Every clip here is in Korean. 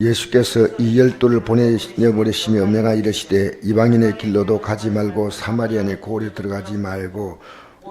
예수께서 이 열두를 보내버리시며 명하 이르시되 이방인의 길로도 가지 말고 사마리아의 고리 들어가지 말고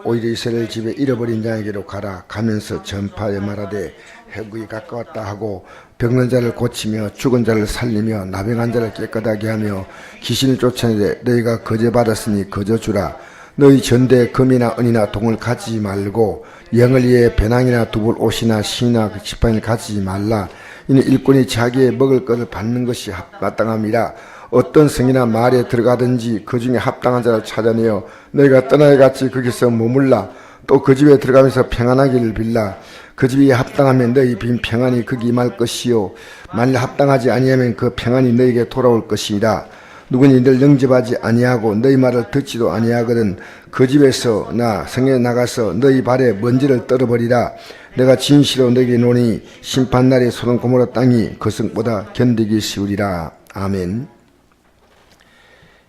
오히려 이스라엘 집에 잃어버린 자에게로 가라. 가면서 전파하여 말하되 회국이 가까웠다 하고 병든 자를 고치며 죽은 자를 살리며 나병한 자를 깨끗하게 하며 귀신을 쫓아내되 너희가 거저 받았으니 거저 주라. 너희 전대에 금이나 은이나 동을 가지지 말고 영을 위해 배낭이나 두불 옷이나 신이나 지팡이를 가지지 말라. 이는 일꾼이 자기의 먹을 것을 받는 것이 마땅함이라. 어떤 성이나 마을에 들어가든지 그 중에 합당한 자를 찾아내어 너희가 떠나야 같이 거기서 머물라. 또 그 집에 들어가면서 평안하기를 빌라. 그 집이 합당하면 너희 빈 평안이 거기 임할 것이요 만일 합당하지 아니하면 그 평안이 너희에게 돌아올 것이니라. 누구니 늘 영접하지 아니하고 너희 말을 듣지도 아니하거든 그 집에서 나 성에 나가서 너희 발에 먼지를 떨어버리라. 내가 진실로 너희에게 노니 심판날에 소돔 고모라 땅이 그 성보다 견디기 쉬우리라. 아멘.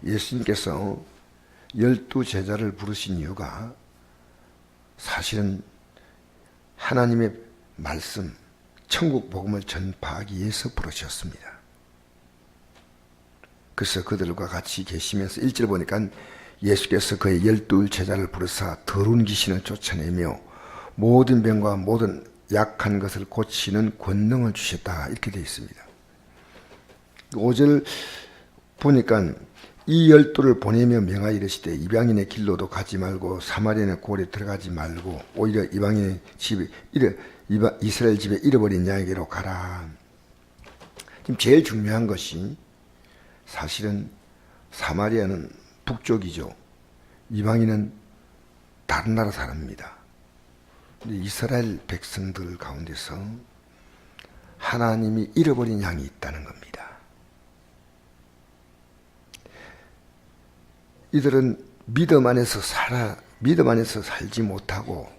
예수님께서 12 제자를 부르신 이유가 사실은 하나님의 말씀, 천국 복음을 전파하기 위해서 부르셨습니다. 그래서 그들과 같이 계시면서 1절 보니까 예수께서 그의 12 제자를 부르사 더러운 귀신을 쫓아내며 모든 병과 모든 약한 것을 고치는 권능을 주셨다. 이렇게 되어 있습니다. 5절 보니까 이 12를 보내며 명하여 이르시되 이방인의 길로도 가지 말고 사마리아의 고리에 들어가지 말고 오히려 이방인의 집에 이스라엘 집에 잃어버린 자에게로 가라. 지금 제일 중요한 것이 사실은 사마리아는 북쪽이죠. 이방인은 다른 나라 사람입니다. 근데 이스라엘 백성들 가운데서 하나님이 잃어버린 양이 있다는 겁니다. 이들은 믿음 안에서 살지 못하고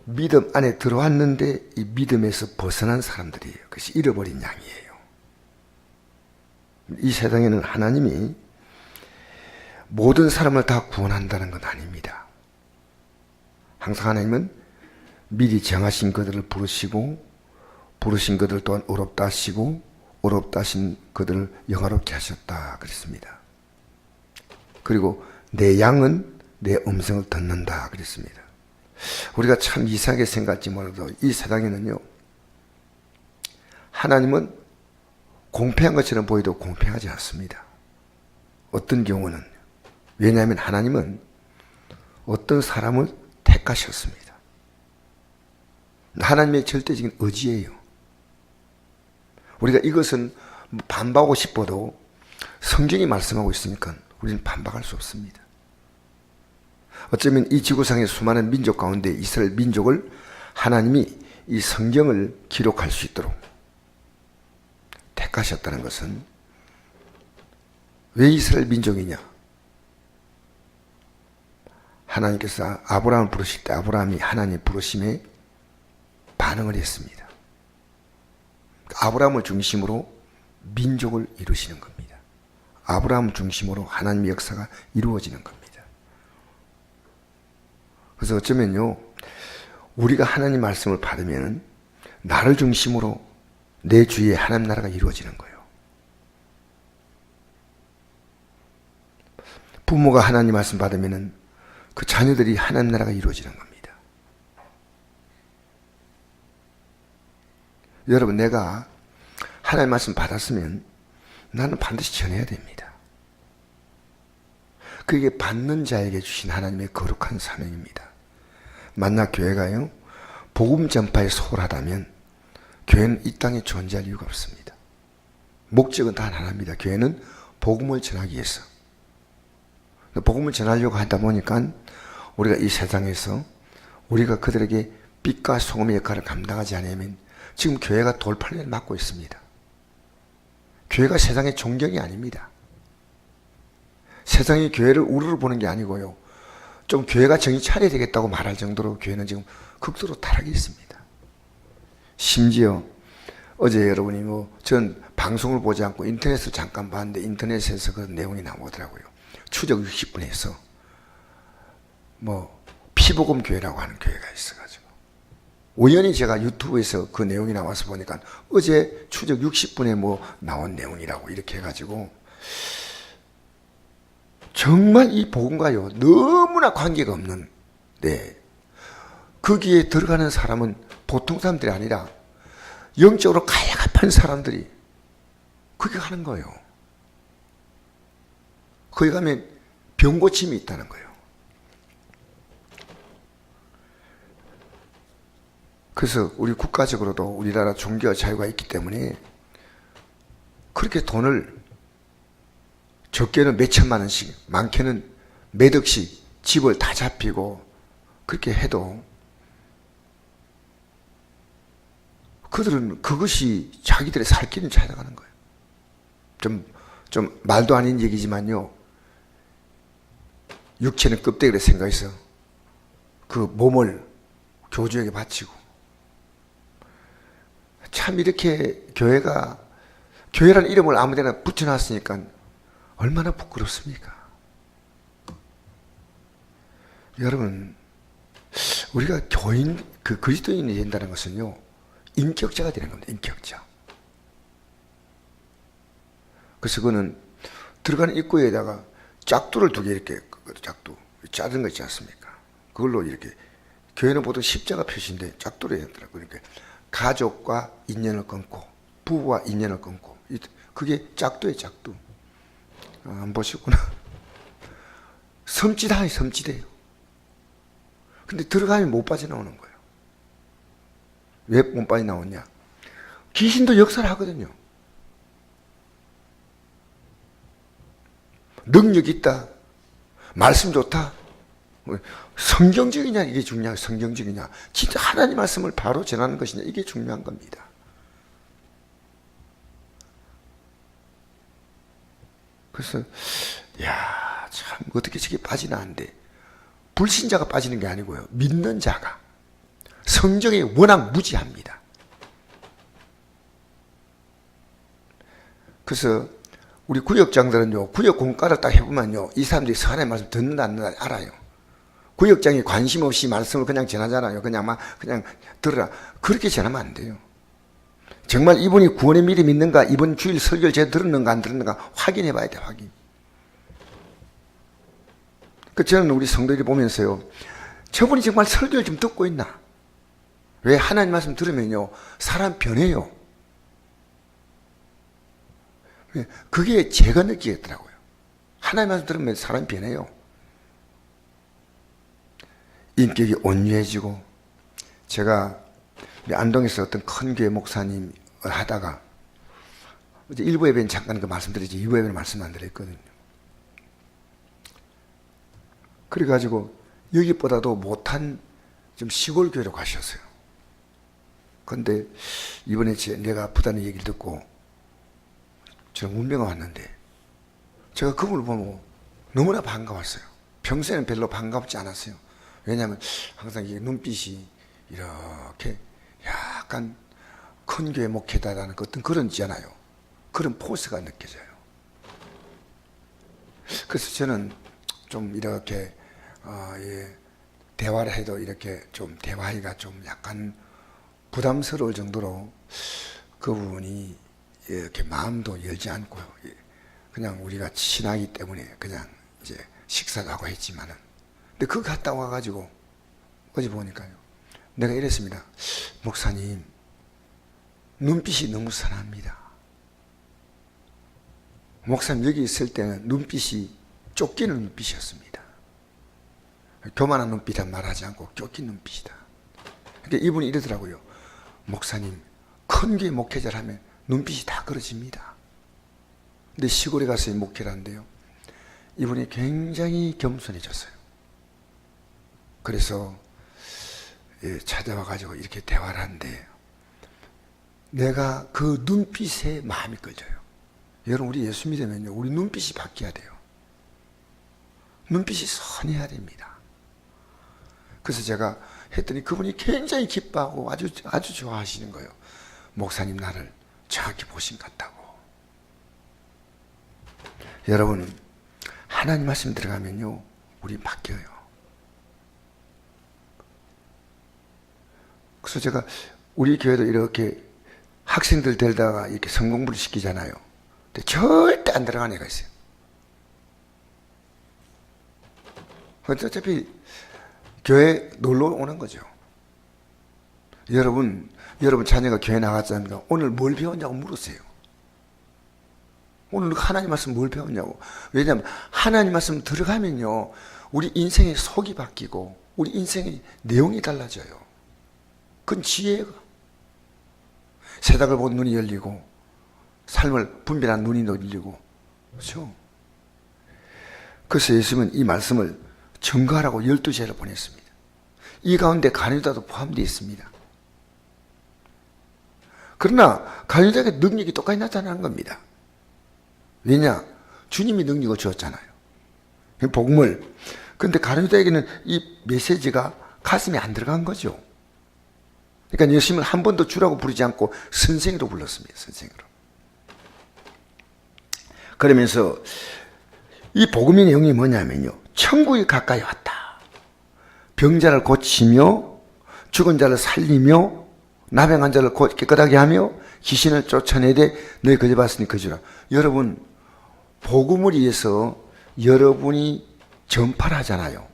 믿음 안에 들어왔는데 이 믿음에서 벗어난 사람들이에요. 그것이 잃어버린 양이에요. 이 세상에는 하나님이 모든 사람을 다 구원한다는 건 아닙니다. 항상 하나님은 미리 정하신 그들을 부르시고 부르신 그들 또한 의롭다 하시고 의롭다 하신 그들을 영화롭게 하셨다 그랬습니다. 그리고 내 양은 내 음성을 듣는다 그랬습니다. 우리가 참 이상하게 생각할지 몰라도 이 세상에는요, 하나님은 공평한 것처럼 보여도 공평하지 않습니다. 어떤 경우는, 왜냐하면 하나님은 어떤 사람을 택하셨습니다. 하나님의 절대적인 의지예요. 우리가 이것은 반박하고 싶어도 성경이 말씀하고 있으니까 우리는 반박할 수 없습니다. 어쩌면 이 지구상의 수많은 민족 가운데 이스라엘 민족을 하나님이 이 성경을 기록할 수 있도록 택하셨다는 것은 왜 이스라엘 민족이냐? 하나님께서 아브라함을 부르실 때 아브라함이 하나님의 부르심에 반응을 했습니다. 아브라함을 중심으로 민족을 이루시는 겁니다. 아브라함 중심으로 하나님의 역사가 이루어지는 겁니다. 그래서 어쩌면요, 우리가 하나님 말씀을 받으면 나를 중심으로 내 주위에 하나님 나라가 이루어지는 거예요. 부모가 하나님 말씀 받으면 그 자녀들이 하나님 나라가 이루어지는 겁니다. 여러분, 내가 하나님 말씀 받았으면 나는 반드시 전해야 됩니다. 그게 받는 자에게 주신 하나님의 거룩한 사명입니다. 만약 교회가요, 복음 전파에 소홀하다면 교회는 이 땅에 존재할 이유가 없습니다. 목적은 단 하나입니다. 교회는 복음을 전하기 위해서. 복음을 전하려고 하다 보니까 우리가 이 세상에서 우리가 그들에게 빛과 소금의 역할을 감당하지 않으면 지금 교회가 돌팔레를 맞고 있습니다. 교회가 세상의 존경이 아닙니다. 세상이 교회를 우르르 보는 게 아니고요, 좀 교회가 정신 차려야 되겠다고 말할 정도로 교회는 지금 극도로 타락이 있습니다. 심지어 어제 여러분이 전 방송을 보지 않고 인터넷을 잠깐 봤는데 인터넷에서 그 내용이 나오더라고요. 추적 60분에서 피복음 교회라고 하는 교회가 있어가지고 우연히 제가 유튜브에서 그 내용이 나와서 보니까 어제 추적 60분에 뭐 나온 내용이라고 이렇게 해가지고 정말 이 복음과요 너무나 관계가 없는, 네, 거기에 들어가는 사람은 보통 사람들이 아니라 영적으로 가야갑한 사람들이 그게 하는 거예요. 거기 가면 병고침이 있다는 거예요. 그래서 우리 국가적으로도 우리나라 종교와 자유가 있기 때문에 그렇게 돈을 적게는 몇 천만 원씩, 많게는 몇 억씩 집을 다 잡히고 그렇게 해도 그들은 그것이 자기들의 살 길을 찾아가는 거예요. 좀 말도 아닌 얘기지만요, 육체는 껍데기를 생각해서 그 몸을 교주에게 바치고, 참 이렇게 교회라는 이름을 아무데나 붙여놨으니까 얼마나 부끄럽습니까? 여러분, 우리가 그리스도인이 된다는 것은요, 인격자가 되는 겁니다. 인격자. 그래서 그거는 들어가는 입구에다가 짝두를 2개 이렇게, 짝두 자른 거 있지 않습니까? 그걸로 이렇게, 교회는 보통 십자가 표시인데 짝두를 해야 되더라고요. 그러니까 가족과 인연을 끊고, 부부와 인연을 끊고, 그게 짝두예요. 짝두. 안 보시구나. 섬찟하니 섬찟해요. 근데 들어가면 못 빠져나오는 거예요. 왜 못 빠져나오냐? 귀신도 역사를 하거든요. 능력 있다, 말씀 좋다, 성경적이냐 이게 중요해요. 성경적이냐, 진짜 하나님 말씀을 바로 전하는 것이냐, 이게 중요한 겁니다. 그래서 야, 참 어떻게 저게 빠지나 한데, 불신자가 빠지는 게 아니고요, 믿는 자가. 성경이 워낙 무지합니다. 그래서 우리 구역장들은요, 구역 공과를 딱 해보면요, 이 사람들이 하나님의 말씀 듣는다 안 듣는다 알아요. 구역장이 관심 없이 말씀을 그냥 전하잖아요. 그냥 들으라. 그렇게 전하면 안 돼요. 정말 이분이 구원의 믿음이 있는가, 이번 주일 설교를 제가 들었는가 안 들었는가 확인해 봐야 돼. 확인. 저는 우리 성도들이 보면서요, 저분이 정말 설교를 좀 듣고 있나? 왜? 하나님 말씀 들으면요, 사람 변해요. 그게 제가 느끼겠더라고요. 하나님 말씀 들으면 사람이 변해요. 인격이 온유해지고, 제가 안동에서 어떤 큰 교회 목사님 하다가, 어제 일부 예배는 잠깐 그 말씀드리지, 일부 예배는 말씀 안 드렸거든요. 그래가지고 여기보다도 못한 좀 시골 교회로 가셨어요. 근데 이번에 내가 아프다는 얘기를 듣고 저는 문병가 왔는데, 제가 그분을 보면 너무나 반가웠어요. 평소에는 별로 반갑지 않았어요. 왜냐하면 항상 이게 눈빛이 이렇게 약간 큰 교회 목회다라는 어떤 그런 있잖아요. 그런 포스가 느껴져요. 그래서 저는 좀 이렇게 대화를 해도 이렇게 좀 대화하기가 좀 약간 부담스러울 정도로 그분이 이렇게 마음도 열지 않고요. 그냥 우리가 친하기 때문에 그냥 이제 식사도 하고 했지만은, 근데 그거 갔다 와가지고 어제 보니까요, 내가 이랬습니다. 목사님, 눈빛이 너무 선합니다. 목사님 여기 있을 때는 눈빛이 쫓기는 눈빛이었습니다. 교만한 눈빛은 말하지 않고 쫓긴 눈빛이다. 그러니까 이분이 이러더라고요. 목사님, 큰 교회 목회자를 하면 눈빛이 다 그러집니다. 근데 시골에 가서 목회를 한대요. 이분이 굉장히 겸손해졌어요. 그래서 찾아와가지고 이렇게 대화를 하는데, 내가 그 눈빛에 마음이 꺼져요. 여러분, 우리 예수 믿으면요, 우리 눈빛이 바뀌어야 돼요. 눈빛이 선해야 됩니다. 그래서 제가 했더니 그분이 굉장히 기뻐하고 아주 좋아하시는 거예요. 목사님, 나를 정확히 보신 것 같다고. 여러분, 하나님 말씀 들어가면요, 우리 바뀌어요. 그래서 제가 우리 교회도 이렇게 학생들 데려다가 이렇게 성공부를 시키잖아요. 근데 절대 안 들어간 애가 있어요. 어차피 교회 놀러 오는 거죠. 여러분 자녀가 교회 나갔잖아요. 오늘 뭘 배웠냐고 물으세요. 오늘 하나님 말씀 뭘 배웠냐고. 왜냐하면 하나님 말씀 들어가면요, 우리 인생의 속이 바뀌고 우리 인생의 내용이 달라져요. 그건 지혜가. 세상을 본 눈이 열리고 삶을 분별한 눈이 열리고, 그렇죠? 그래서 예수님은 이 말씀을 증거하라고 12제를 보냈습니다. 이 가운데 간유다도 포함되어 있습니다. 그러나 간유다에게 능력이 똑같이 나타나는 겁니다. 왜냐? 주님이 능력을 주었잖아요. 복음을. 그런데 간유다에게는 이 메시지가 가슴에 안 들어간 거죠. 그러니까 예수님을 한 번도 주라고 부르지 않고 선생으로 불렀습니다. 선생으로. 그러면서 이 복음의 내용이 뭐냐면요, 천국이 가까이 왔다. 병자를 고치며 죽은 자를 살리며 나병한 자를 깨끗하게 하며 귀신을 쫓아내되 너희 거짓말씀이 거지라. 여러분, 복음을 위해서 여러분이 전파를 하잖아요.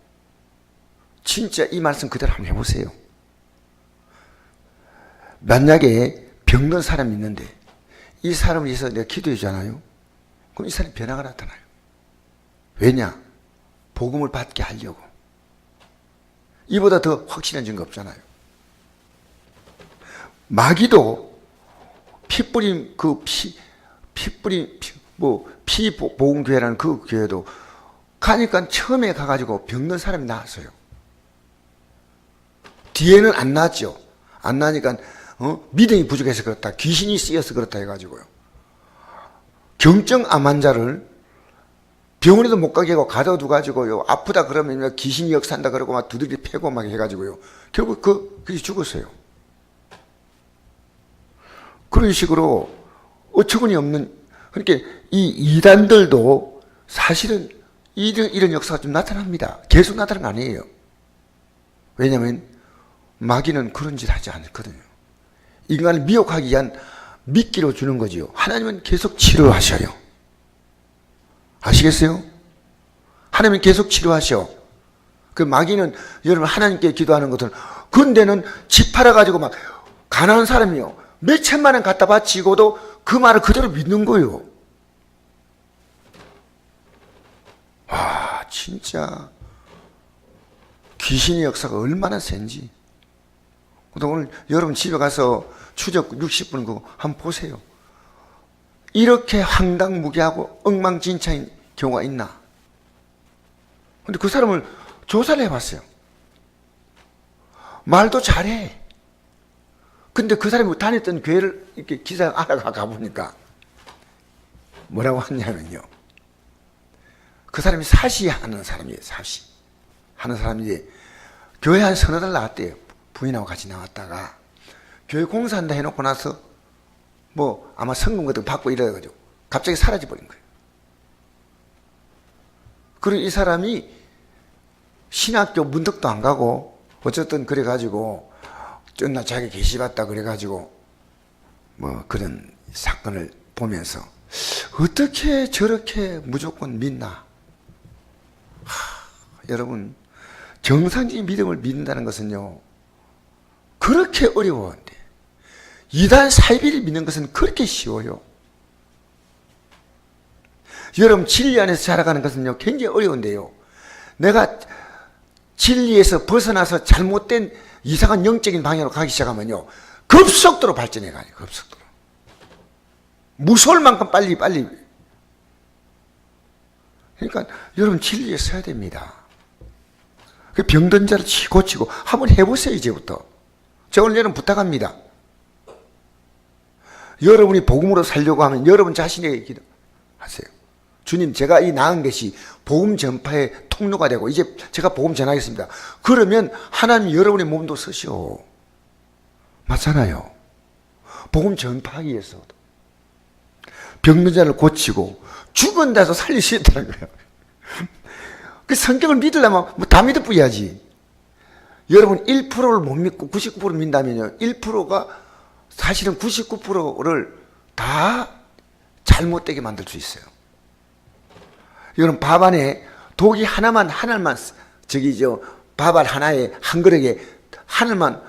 진짜 이 말씀 그대로 한번 해보세요. 만약에 병든 사람이 있는데 이 사람을 위해서 내가 기도해 주잖아요. 그럼 이 사람이 변화가 나타나요. 왜냐? 복음을 받게 하려고. 이보다 더 확실한 증거 없잖아요. 마귀도 피보험교회라는 그 교회도 가니까 처음에 가가지고 병든 사람이 나왔어요. 뒤에는 안 나았죠. 안 나니까 믿음이 부족해서 그렇다, 귀신이 쓰여서 그렇다 해가지고요, 경증암 환자를 병원에도 못 가게 하고 가둬두가지고요, 아프다 그러면 귀신이 역사한다 그러고 막 두들기 패고 막 해가지고요, 결국 그게 죽었어요. 그런 식으로 어처구니 없는, 그러니까 이 이단들도 사실은 이런 역사가 좀 나타납니다. 계속 나타나는 거 아니에요. 왜냐하면 마귀는 그런 짓 하지 않거든요. 인간을 미혹하기 위한 미끼로 주는 거지요. 하나님은 계속 치료하셔요. 아시겠어요? 하나님은 계속 치료하셔. 그 마귀는 여러분 하나님께 기도하는 것은, 근데는 집 팔아가지고 막 가난한 사람이요, 몇 천만 원 갖다 바치고도 그 말을 그대로 믿는 거예요. 와, 진짜 귀신의 역사가 얼마나 센지. 오늘 여러분 집에 가서 추적 60분 그거 한번 보세요. 이렇게 황당무계하고 엉망진창인 경우가 있나? 근데 그 사람을 조사를 해봤어요. 말도 잘해. 근데 그 사람이 다녔던 교회를 이렇게 기사 알아가 보니까 뭐라고 하냐면요, 그 사람이 사시하는 사람이에요. 사시 하는 사람인데 교회 한 서너 달 나왔대요. 부인하고 같이 나왔다가 교회 공사한다 해놓고 나서 뭐 아마 성금 같은 거 받고 이래가지고 갑자기 사라져버린 거예요. 그리고 이 사람이 신학교 문득도 안 가고 어쨌든 그래가지고 전날 자기 계시받다 그래가지고 뭐 그런 사건을 보면서 어떻게 저렇게 무조건 믿나? 여러분, 정상적인 믿음을 믿는다는 것은요, 그렇게 어려운데 이단 사이비를 믿는 것은 그렇게 쉬워요. 여러분, 진리 안에서 살아가는 것은요 굉장히 어려운데요, 내가 진리에서 벗어나서 잘못된 이상한 영적인 방향으로 가기 시작하면요 급속도로 발전해 가요. 급속도로. 무서울 만큼 빨리. 그러니까 여러분 진리에 서야 됩니다. 그 병든 자를 고치고 한번 해보세요. 이제부터 제가 오늘 여러분 부탁합니다. 여러분이 복음으로 살려고 하면 여러분 자신에게 기도하세요. 주님, 제가 이 나은 것이 복음 전파의 통로가 되고 이제 제가 복음 전하겠습니다. 그러면 하나님 여러분의 몸도 쓰시오. 맞잖아요. 복음 전파하기 위해서 병든 자를 고치고 죽은 자도 살릴 수 있다는 거예요. 그 성경을 믿으려면 뭐 다 믿어 뿌려야지. 여러분 1%를 못 믿고 99%를 믿다면요, 1%가 사실은 99%를 다 잘못되게 만들 수 있어요. 여러분 밥 안에 독이 하나만 밥알 하나에 한 그릇에 하나만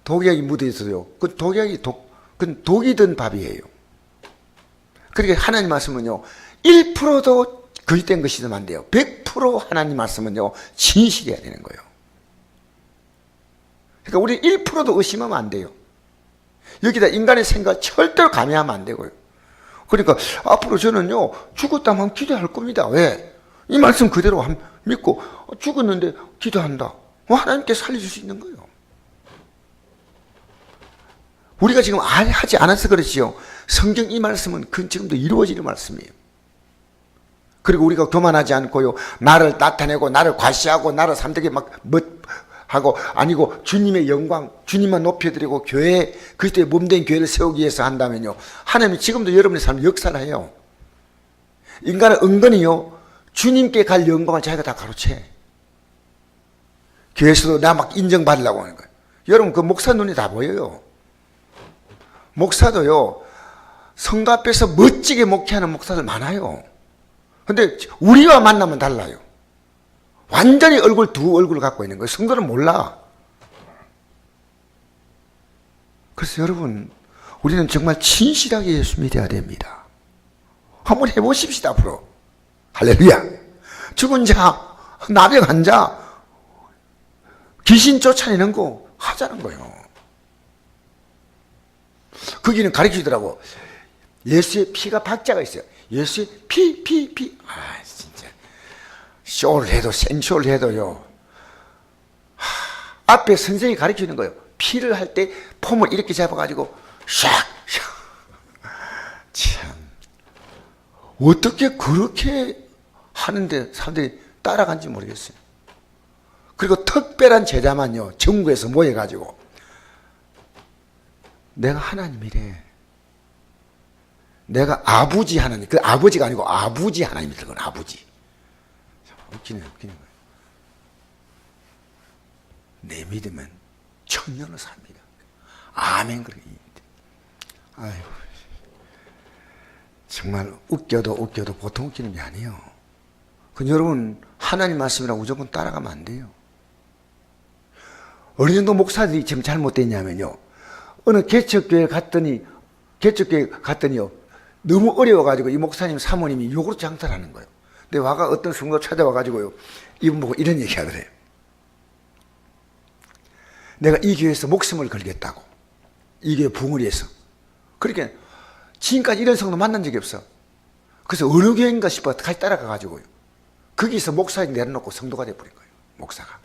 독약이 묻어 있어요. 그 독약이 그건 독이 든 밥이에요. 그러니까 하나님 말씀은요, 1%도 거짓된 것이 되면 안 돼요. 100% 하나님 말씀은요, 진실이어야 되는 거예요. 그러니까 우리 1%도 의심하면 안 돼요. 여기다 인간의 생각 절대로 가미하면 안 되고요. 그러니까 앞으로 저는요, 죽었다면 기도할 겁니다. 왜? 이 말씀 그대로 믿고 죽었는데 기도한다. 하나님께 살려줄 수 있는 거예요. 우리가 지금 하지 않아서 그렇지요. 성경 이 말씀은 지금도 이루어지는 말씀이에요. 그리고 우리가 교만하지 않고요, 나를 나타내고 나를 과시하고 나를 사람들에게 하고 아니고 주님의 영광, 주님만 높여드리고 교회, 그리스도의 몸된 교회를 세우기 위해서 한다면요, 하나님이 지금도 여러분의 삶을 역사를 해요. 인간은 은근히요, 주님께 갈 영광을 자기가 다 가로채. 교회에서도 나 막 인정받으려고 하는 거예요. 여러분 그 목사 눈에 다 보여요. 목사도요, 성도 앞에서 멋지게 목회하는 목사들 많아요. 근데 우리와 만나면 달라요. 완전히 두 얼굴을 갖고 있는 거예요. 성도는 몰라. 그래서 여러분, 우리는 정말 진실하게 예수 믿어야 됩니다. 한번 해보십시다. 앞으로. 할렐루야. 죽은 자, 나병한 자, 귀신 쫓아내는 거 하자는 거예요. 거기는 가르치더라고. 예수의 피가 박자가 있어요. 예수의 피. 진짜. 쇼를 해도, 생쇼를 해도요. 앞에 선생님이 가르치는 거예요. 피를 할 때 폼을 이렇게 잡아가지고, 샥. 참. 어떻게 그렇게 하는데 사람들이 따라간지 모르겠어요. 그리고 특별한 제자만요, 전국에서 모여가지고, 내가 하나님이래. 내가 아버지 하나님, 그 아버지가 아니고 아버지 하나님이래. 그건 아버지. 웃기네 거예요. 내 믿으면 천년을 삽니다. 아멘. 그렇게. 아이고. 정말 웃겨도 보통 웃기는 게 아니에요. 그 여러분, 하나님 말씀이라고 무조건 따라가면 안 돼요. 어느 정도 목사들이 지금 잘못됐냐면요, 어느 개척교회 갔더니요, 너무 어려워가지고 이 목사님 사모님이 욕으로 장사를 하는 거예요. 근데 와가 어떤 성도 찾아와가지고요, 이분 보고 이런 얘기 하더래요. 내가 이 교회에서 목숨을 걸겠다고. 이 교회 부흥을 위해서. 그러니까 지금까지 이런 성도 만난 적이 없어. 그래서 어느 교회인가 싶어 같이 따라가가지고요, 거기서 목사님 내려놓고 성도가 돼버린 거예요. 목사가.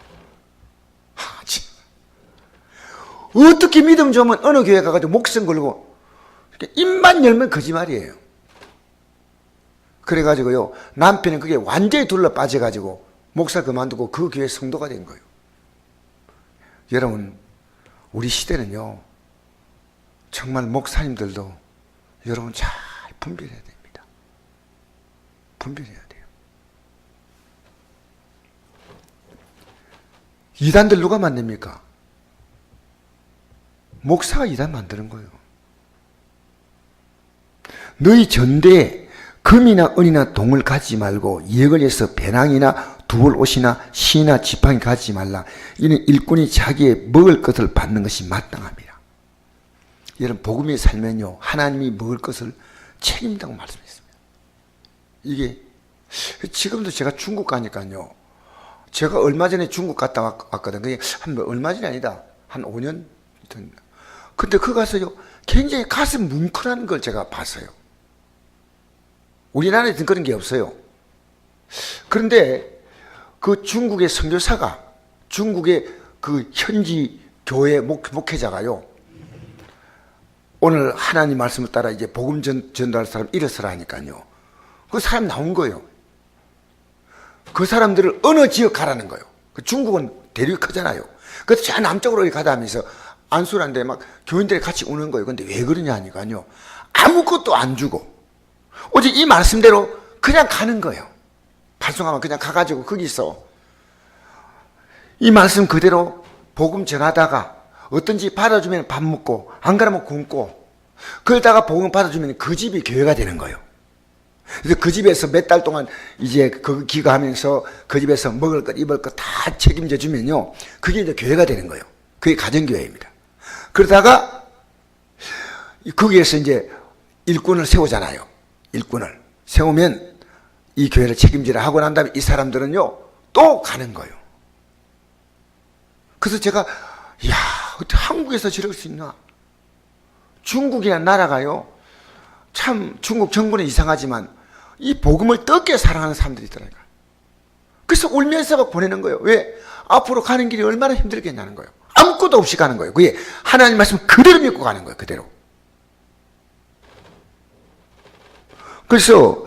어떻게 믿음 좋으면 어느 교회 가가지고 목숨 걸고 입만 열면 거짓말이에요. 그래가지고요, 남편은 그게 완전히 둘러 빠져가지고 목사 그만두고 그 교회 성도가 된 거예요. 여러분, 우리 시대는요, 정말 목사님들도 여러분 잘 분별해야 됩니다. 분별해야 돼요. 이단들 누가 만듭니까? 목사가 이단 만드는 거예요. 너희 전대에 금이나 은이나 동을 가지지 말고 예을 해서 배낭이나 두벌 옷이나 시나 지팡이 가지지 말라. 이는 일꾼이 자기의 먹을 것을 받는 것이 마땅합니다. 여러분, 복음에 살면요, 하나님이 먹을 것을 책임다고 말씀했습니다. 이게 지금도 제가 중국 가니까요, 제가 얼마 전에 중국 갔다 왔거든. 그게 얼마 전이 아니다, 한 5년 전. 근데 그 가서요, 굉장히 가슴 뭉클한 걸 제가 봤어요. 우리나라에는 그런 게 없어요. 그런데 그 중국의 선교사가, 중국의 그 현지 교회 목회자가요, 오늘 하나님 말씀을 따라 이제 복음 전도할 사람 일어서라 하니까요, 그 사람 나온 거예요. 그 사람들을 어느 지역 가라는 거예요. 그 중국은 대륙이 크잖아요. 그래서 저 남쪽으로 가다 하면서 안수라는데 막 교인들이 같이 오는 거예요. 근데 왜 그러냐 하니까요, 아무것도 안 주고 오직 이 말씀대로 그냥 가는 거예요. 발송하면 그냥 가가지고 거기서 이 말씀 그대로 복음 전하다가 어떤 집 받아주면 밥 먹고 안 그러면 굶고 그러다가 복음 받아주면 그 집이 교회가 되는 거예요. 그래서 그 집에서 몇 달 동안 이제 그 기거하면서 그 집에서 먹을 것 입을 것 다 책임져 주면요, 그게 이제 교회가 되는 거예요. 그게 가정교회입니다. 그러다가 거기에서 이제 일꾼을 세우잖아요. 일꾼을 세우면 이 교회를 책임지라 하고 난 다음에 이 사람들은요 또 가는 거예요. 그래서 제가 이야, 어떻게 한국에서 저럴 수 있나? 중국이라는 나라가요, 참 중국 정부는 이상하지만 이 복음을 뜨겁게 사랑하는 사람들이 있더라고요. 그래서 울면서 막 보내는 거예요. 왜? 앞으로 가는 길이 얼마나 힘들겠냐는 거예요. 아무것도 없이 가는 거예요. 그게 하나님 말씀 그대로 믿고 가는 거예요. 그대로. 그래서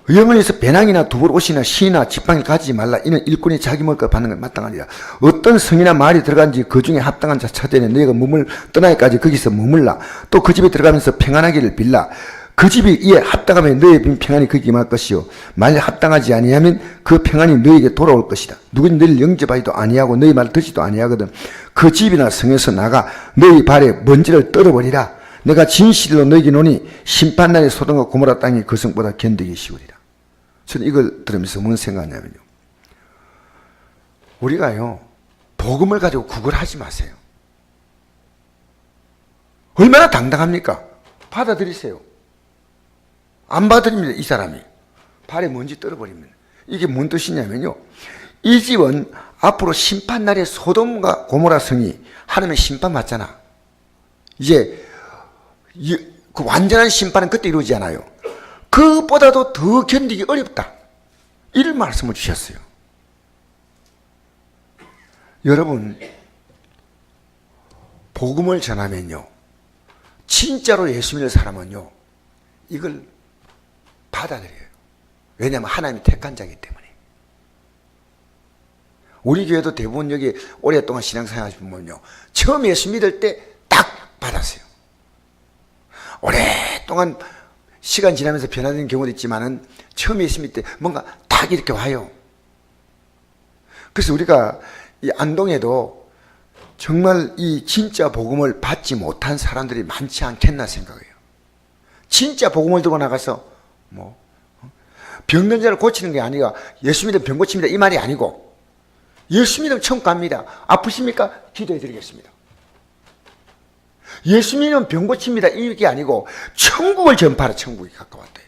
영원에서 배낭이나 두벌 옷이나 시나 지팡이를 가지지 말라. 이는 일꾼이 자기 먹을 것 받는 것 마땅하니라. 어떤 성이나 말이 들어간지 그 중에 합당한 자 찾으려 너희가 몸을 떠나기까지 거기서 머물라. 또 그 집에 들어가면서 평안하기를 빌라. 그 집이 이에 합당하면 너희의 평안이 거기 임할 것이요 만일 합당하지 아니하면 그 평안이 너희에게 돌아올 것이다. 누구든지 너희를 영접하지도 아니하고 너희 말을 듣지도 아니하거든 그 집이나 성에서 나가 너희 발에 먼지를 떨어버리라. 내가 진실로 너희에게 노니 심판날에 소돔과 고모라 땅이 그 성보다 견디기 쉬우리라. 저는 이걸 들으면서 뭔 생각하냐면요, 우리가요 복음을 가지고 구걸하지 마세요. 얼마나 당당합니까? 받아들이세요. 안 받아들입니다. 이 사람이 발에 먼지 떨어버리면. 이게 뭔 뜻이냐면요, 이 집은 앞으로 심판날에 소돔과 고모라 성이 하나님의 심판받잖아. 이제 그 완전한 심판은 그때 이루어지지 않아요. 그것보다도 더 견디기 어렵다, 이런 말씀을 주셨어요. 여러분, 복음을 전하면요, 진짜로 예수 믿는 사람은요 이걸 받아들여요. 왜냐하면 하나님이 택한 자이기 때문에. 우리 교회도 대부분 여기 오랫동안 신앙생활 하시는 분은요, 처음 예수 믿을 때 딱 받았어요. 오랫동안 시간 지나면서 변화된 경우도 있지만은 처음 예수 믿을 때 뭔가 딱 이렇게 와요. 그래서 우리가 이 안동에도 정말 이 진짜 복음을 받지 못한 사람들이 많지 않겠나 생각해요. 진짜 복음을 들고 나가서 뭐 병든 자를 고치는 게 아니라 예수 믿으면 병 고칩니다 이 말이 아니고, 예수 믿으면 천국 갑니다. 아프십니까? 기도해 드리겠습니다. 예수 믿으면 병 고칩니다 이게 아니고 천국을 전파하라. 천국이 가까웠다.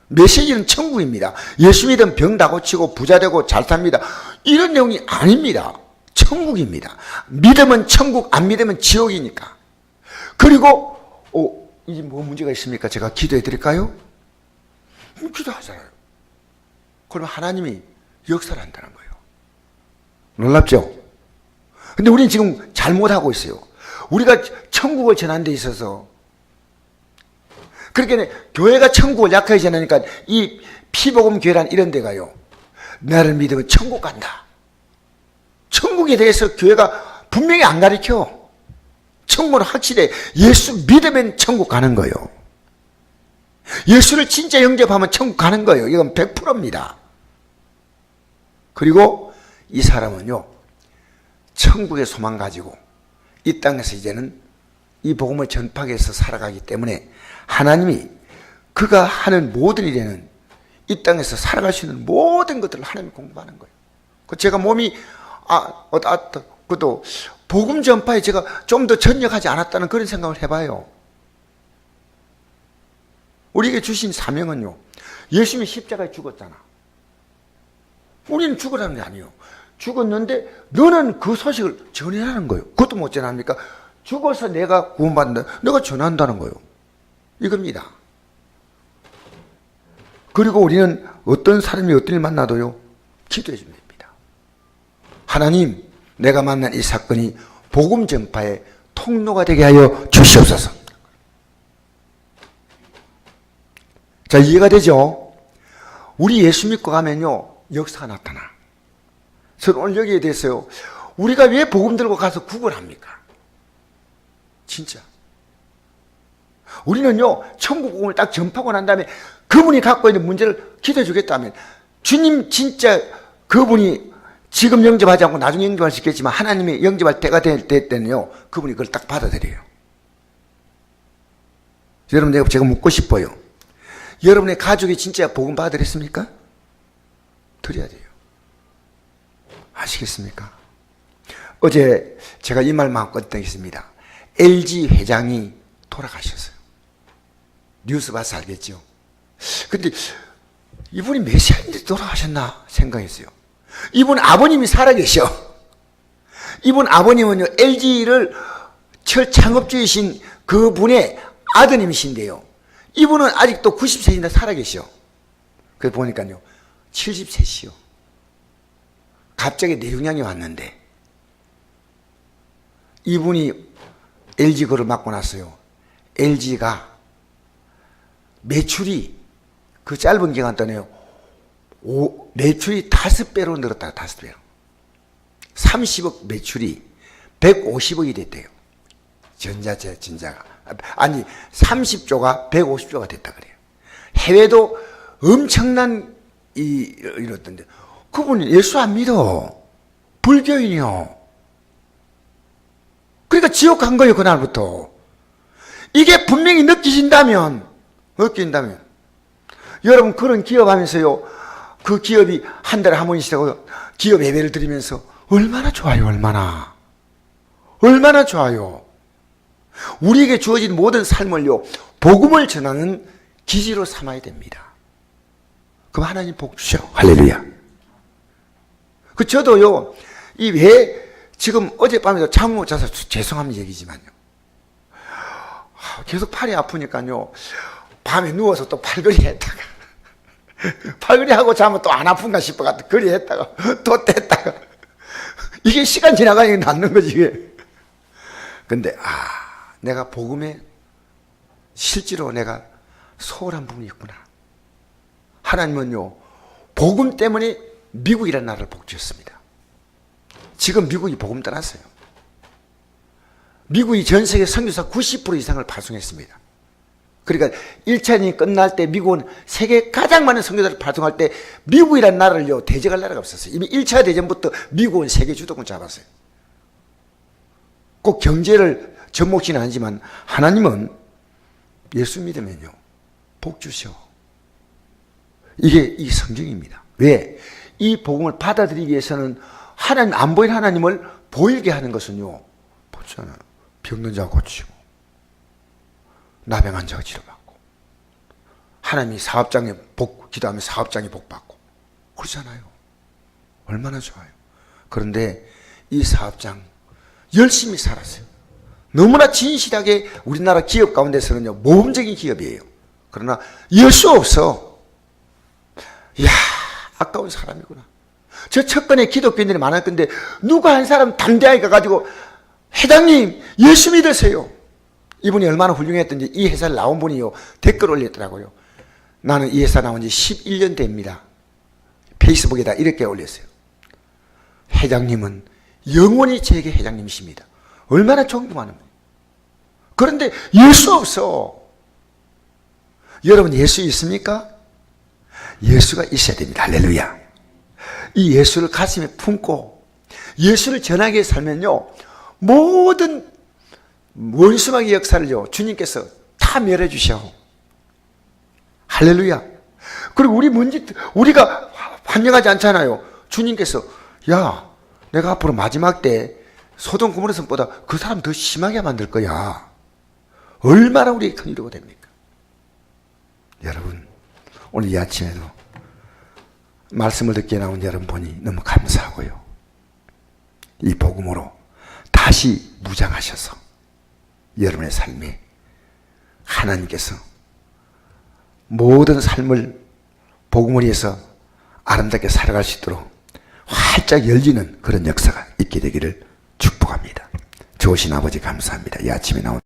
메시지는 천국입니다. 예수 믿으면 병 다 고치고 부자 되고 잘 삽니다 이런 내용이 아닙니다. 천국입니다. 믿으면 천국, 안 믿으면 지옥이니까. 그리고 이게 뭐 문제가 있습니까? 제가 기도해 드릴까요? 기도하잖아요. 그러면 하나님이 역사를 한다는 거예요. 놀랍죠? 근데 우리는 지금 잘못하고 있어요. 우리가 천국을 전하는 데 있어서, 그렇게 교회가 천국을 약하게 전하니까 이 피복음 교회란 이런 데가요, 나를 믿으면 천국 간다. 천국에 대해서 교회가 분명히 안 가르쳐. 천국은 확실해. 예수 믿으면 천국 가는 거예요. 예수를 진짜 영접하면 천국 가는 거예요. 이건 100%입니다. 그리고 이 사람은요, 천국의 소망 가지고 이 땅에서 이제는 이 복음을 전파하기 위해서 살아가기 때문에 하나님이 그가 하는 모든 일에는 이 땅에서 살아갈 수 있는 모든 것들을 하나님이 공부하는 거예요. 제가 몸이 그것도 복음 전파에 제가 좀 더 전역하지 않았다는 그런 생각을 해봐요. 우리에게 주신 사명은요, 예수님이 십자가에 죽었잖아. 우리는 죽으라는 게 아니에요. 죽었는데 너는 그 소식을 전해라는 거예요. 그것도 못 전합니까? 죽어서 내가 구원받는다. 내가 전한다는 거예요. 이겁니다. 그리고 우리는 어떤 사람이 어떤 일 만나도요, 기도해 주면 됩니다. 하나님, 내가 만난 이 사건이 복음 전파의 통로가 되게 하여 주시옵소서. 자, 이해가 되죠? 우리 예수 믿고 가면요, 역사가 나타나. 저는 오늘 여기에 대해서요, 우리가 왜 복음 들고 가서 구걸합니까? 진짜. 우리는요, 천국 복음을 딱 전파하고 난 다음에 그분이 갖고 있는 문제를 기도해 주겠다면, 주님 진짜 그분이 지금 영접하지 않고 나중에 영접할 수 있겠지만 하나님이 영접할 때가 될 때는요, 그분이 그걸 딱 받아들여요. 여러분, 제가 묻고 싶어요. 여러분의 가족이 진짜 복음 받아들였습니까? 드려야 돼요. 아시겠습니까? 어제 제가 이 말만 꺼냈습니다. LG 회장이 돌아가셨어요. 뉴스 봐서 알겠죠? 근데 이분이 메시아인데 돌아가셨나 생각했어요. 이분 아버님이 살아계셔. 이분 아버님은요, LG를 창업주이신 그분의 아드님이신데요. 이분은 아직도 90세인데 살아계셔. 그래서 보니까요, 70세시요. 갑자기 뇌종양이 왔는데, 이분이 LG 거를 맡고 났어요. LG가 매출이 그 짧은 기간 동안에요, 매출이 5배로 늘었다. 5배로. 30억 매출이 150억이 됐대요. 전자가. 아니, 30조가 150조가 됐다 그래요. 해외도 엄청난 이렇던데. 그분이 예수 안 믿어. 불교인이요. 그러니까 지옥 간 거예요, 그날부터. 이게 분명히 느끼신다면, 여러분, 그런 기업 하면서요, 그 기업이 한 달에 한 번씩이라고 기업 예배를 드리면서 얼마나 좋아요, 얼마나 좋아요. 우리에게 주어진 모든 삶을요, 복음을 전하는 기지로 삼아야 됩니다. 그럼 하나님 복 주셔. 할렐루야. 저도요, 지금 어젯밤에도 잠 못 자서 죄송한 얘기지만요, 계속 팔이 아프니까요, 밤에 누워서 또 팔걸이 했다가, 팔걸이 하고 자면 또 안 아픈가 싶어가 거리 했다가, 또 뗐다가, 이게 시간 지나가니까 낫는 거지, 이게. 근데, 내가 복음에 실제로 내가 소홀한 부분이 있구나. 하나님은요, 복음 때문에 미국이라는 나라를 복주셨습니다. 지금 미국이 복음 떠났어요. 미국이 전 세계 선교사 90% 이상을 파송했습니다. 그러니까 1차전이 끝날 때 미국은 세계 가장 많은 선교사를 파송할 때 미국이라는 나라를요, 대적할 나라가 없었어요. 이미 1차 대전부터 미국은 세계 주도권 잡았어요. 꼭 경제를 접목지는 아니지만 하나님은 예수 믿으면요, 복 주셔. 이게 이 성경입니다. 왜? 이 복음을 받아들이기 위해서는 하나님, 안 보이는 하나님을 보이게 하는 것은요, 보잖아요. 병든 자가 고치고, 나병한 자가 치료받고, 하나님이 사업장에 기도하면 사업장에 복받고, 그렇잖아요. 얼마나 좋아요. 그런데 이 사업장 열심히 살았어요. 너무나 진실하게 우리나라 기업 가운데서는요, 모범적인 기업이에요. 그러나 예수 없어. 이야, 아까운 사람이구나. 저 첫번에 기독교인들이 많을 건데 누가 한 사람 담대하게 가가지고 회장님 예수 믿으세요. 이분이 얼마나 훌륭했던지 이 회사를 나온 분이요, 댓글 올렸더라고요. 나는 이 회사 나온 지 11년 됩니다. 페이스북에다 이렇게 올렸어요. 회장님은 영원히 제게 회장님이십니다. 얼마나 존경하는 분이에요. 그런데 예수 없어. 여러분, 예수 있습니까? 예수가 있어야 됩니다. 할렐루야. 이 예수를 가슴에 품고 예수를 전하게 살면요, 모든 원수마귀 역사를요, 주님께서 다 멸해 주셔. 할렐루야. 그리고 우리가 환영하지 않잖아요. 주님께서, 야, 내가 앞으로 마지막 때 소돔 고모라 성보다 그 사람 더 심하게 만들 거야. 얼마나 우리에게 큰 위로가 됩니까? 여러분, 오늘 이 아침에도 말씀을 듣게 나온 여러분 보니 너무 감사하고요. 이 복음으로 다시 무장하셔서 여러분의 삶에 하나님께서 모든 삶을 복음을 위해서 아름답게 살아갈 수 있도록 활짝 열리는 그런 역사가 있게 되기를 축복합니다. 좋으신 아버지 감사합니다. 이 아침에 나온